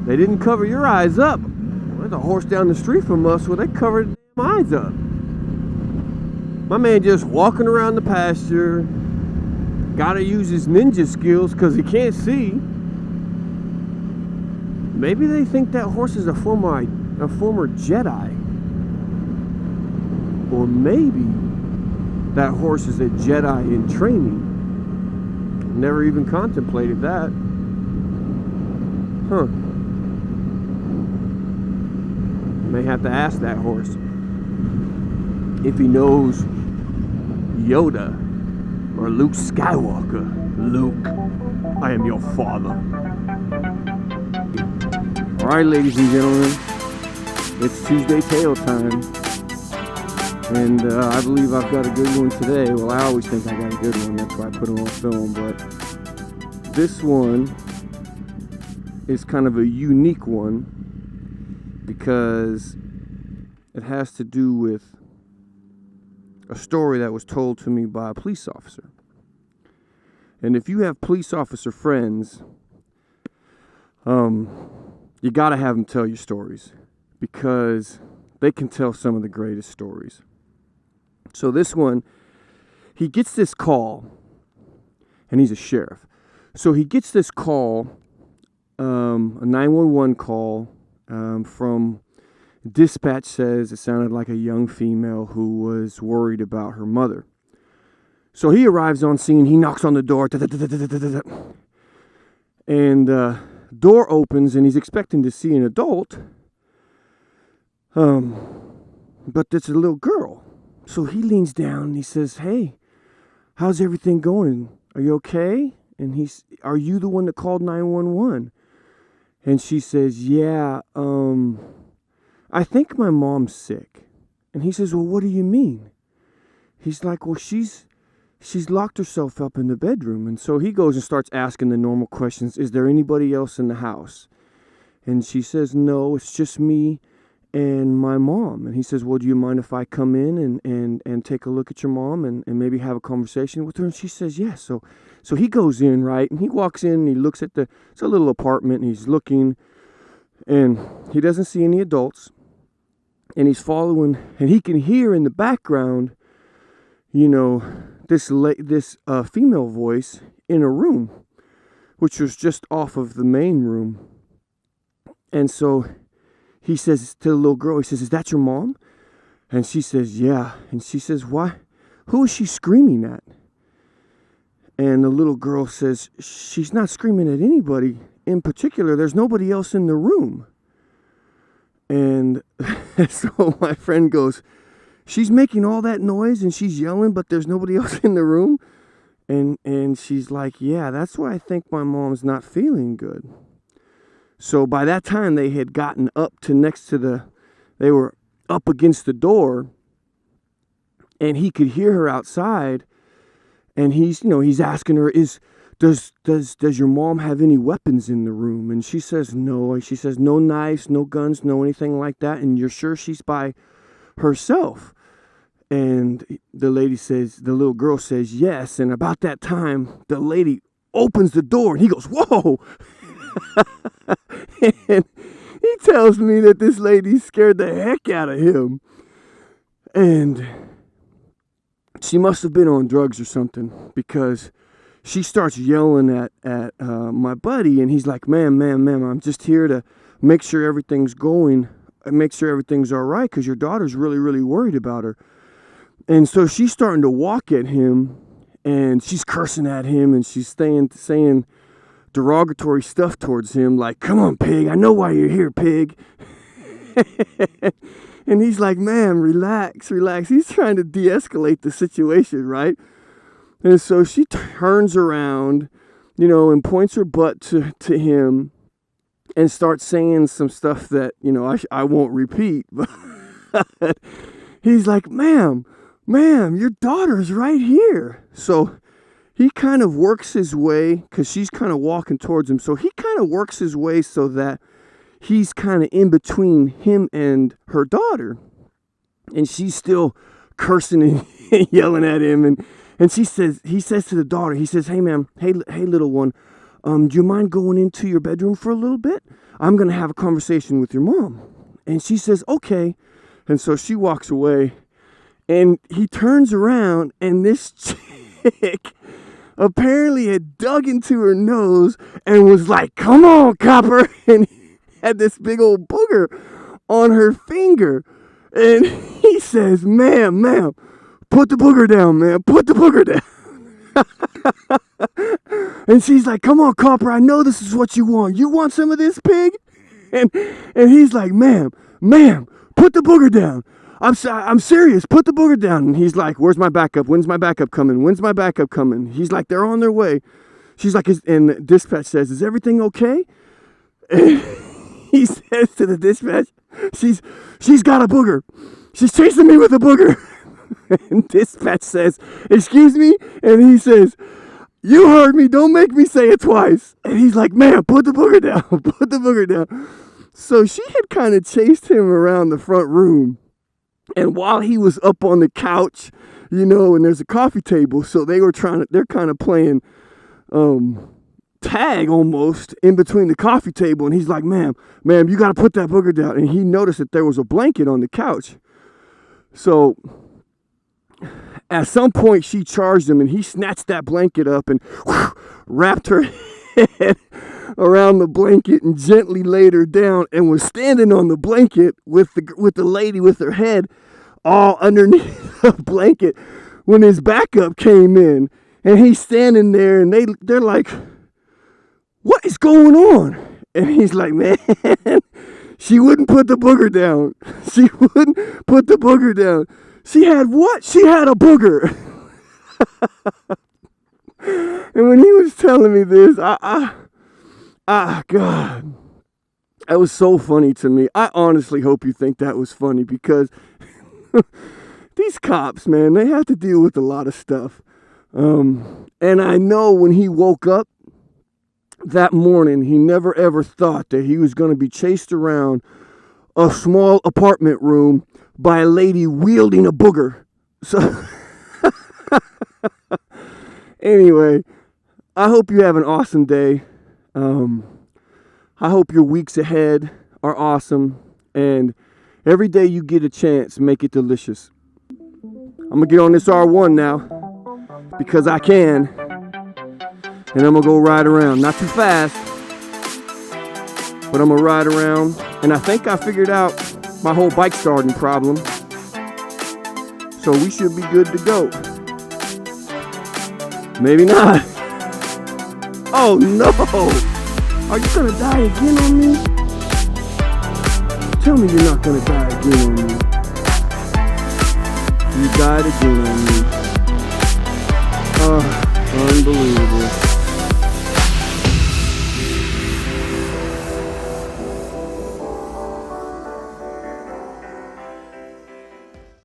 They didn't cover your eyes up. There's a horse down the street from us where they covered the damn eyes up. My man just walking around the pasture. Gotta use his ninja skills because he can't see. Maybe they think that horse is a former Jedi. Or maybe that horse is a Jedi in training. Never even contemplated that. Huh. May have to ask that horse if he knows Yoda or Luke Skywalker. Luke, I am your father. Alright, ladies and gentlemen, it's Tuesday Tale time. And I believe I've got a good one today. Well, I always think I got a good one. That's why I put it on film. But this one is kind of a unique one because it has to do with a story that was told to me by a police officer. And if you have police officer friends, you got to have them tell you stories because they can tell some of the greatest stories. So this one, he gets this call, and he's a sheriff. So he gets this call, a 911 call from dispatch. Says it sounded like a young female who was worried about her mother. So he arrives on scene. He knocks on the door, and door opens, and he's expecting to see an adult. But it's a little girl. So he leans down and he says, "Hey, how's everything going? Are you okay?" And "Are you the one that called 911?" And she says, "Yeah, I think my mom's sick." And he says, "Well, what do you mean?" He's like, "Well, she's locked herself up in the bedroom." And so he goes and starts asking the normal questions. "Is there anybody else in the house?" And she says, "No, it's just me and my mom." And he says, "Well, do you mind if I come in and take a look at your mom and maybe have a conversation with her?" And she says, "Yes." So he goes in, right? And he walks in and he looks at it's a little apartment, and he's looking, and he doesn't see any adults. And he's following, and he can hear in the background, this female voice in a room, which was just off of the main room. And so he says to the little girl, he says, "Is that your mom?" And she says, "Yeah." And she says, "Why? Who is she screaming at?" And the little girl says, "She's not screaming at anybody in particular. There's nobody else in the room." And so my friend goes, "She's making all that noise and she's yelling, but there's nobody else in the room?" And she's like, "Yeah, that's why I think my mom's not feeling good." So by that time, they had gotten up to they were up against the door, and he could hear her outside, and he's asking her, does your mom have any weapons in the room? And she says, no. She says, no knives, no guns, no anything like that. And you're sure she's by herself? And the little girl says, yes. And about that time, the lady opens the door, and he goes, whoa. And he tells me that this lady scared the heck out of him. And she must have been on drugs or something, because she starts yelling at my buddy, and he's like, ma'am, I'm just here to make sure everything's going, make sure everything's all right, because your daughter's really, really worried about her. And so she's starting to walk at him, and she's cursing at him, and she's saying derogatory stuff towards him, like, come on, pig, I know why you're here, pig. And he's like, ma'am, relax. He's trying to de-escalate the situation, right? And so she turns around, and points her butt to him and starts saying some stuff that, I won't repeat. But he's like, ma'am, your daughter's right here. So he kind of works his way, because she's kind of walking towards him. So he kind of works his way so that he's kind of in between him and her daughter. And she's still cursing and yelling at him. And he says to the daughter, he says, hey, ma'am, hey, little one, do you mind going into your bedroom for a little bit? I'm going to have a conversation with your mom. And she says, okay. And so she walks away, and he turns around, and this chick apparently had dug into her nose and was like, come on, Copper. And had this big old booger on her finger. And he says, ma'am, put the booger down, man. Put the booger down. And she's like, come on, Copper, I know this is what you want. You want some of this, pig? And he's like, ma'am, put the booger down. I'm serious. Put the booger down. And he's like, where's my backup? When's my backup coming? When's my backup coming? He's like, they're on their way. She's like, and dispatch says, is everything okay? And he says to the dispatch, she's got a booger. She's chasing me with a booger. And dispatch says, excuse me? And he says, you heard me. Don't make me say it twice. And he's like, ma'am, put the booger down. Put the booger down. So she had kind of chased him around the front room. And while he was up on the couch, and there's a coffee table, so they're kind of playing tag almost in between the coffee table. And he's like, ma'am, you got to put that booger down. And he noticed that there was a blanket on the couch. So at some point she charged him, and he snatched that blanket up and wrapped her head around the blanket and gently laid her down, and was standing on the blanket with the lady with her head all underneath the blanket when his backup came in. And he's standing there, and they're like, what is going on? And he's like, man, she wouldn't put the booger down. She wouldn't put the booger down. She had what? She had a booger. And when he was telling me this, God, that was so funny to me. I honestly hope you think that was funny, because these cops, man, they have to deal with a lot of stuff. And I know when he woke up that morning, he never ever thought that he was going to be chased around a small apartment room by a lady wielding a booger. So anyway, I hope you have an awesome day. I hope your weeks ahead are awesome, and every day you get a chance, make it delicious. I'm gonna get on this R1 now, because I can, and I'm gonna go ride around. Not too fast, but I'm gonna ride around, and I think I figured out my whole bike starting problem, so we should be good to go. Maybe not. Oh no! Are you gonna die again on me? Tell me you're not gonna die again on me. You died again on me.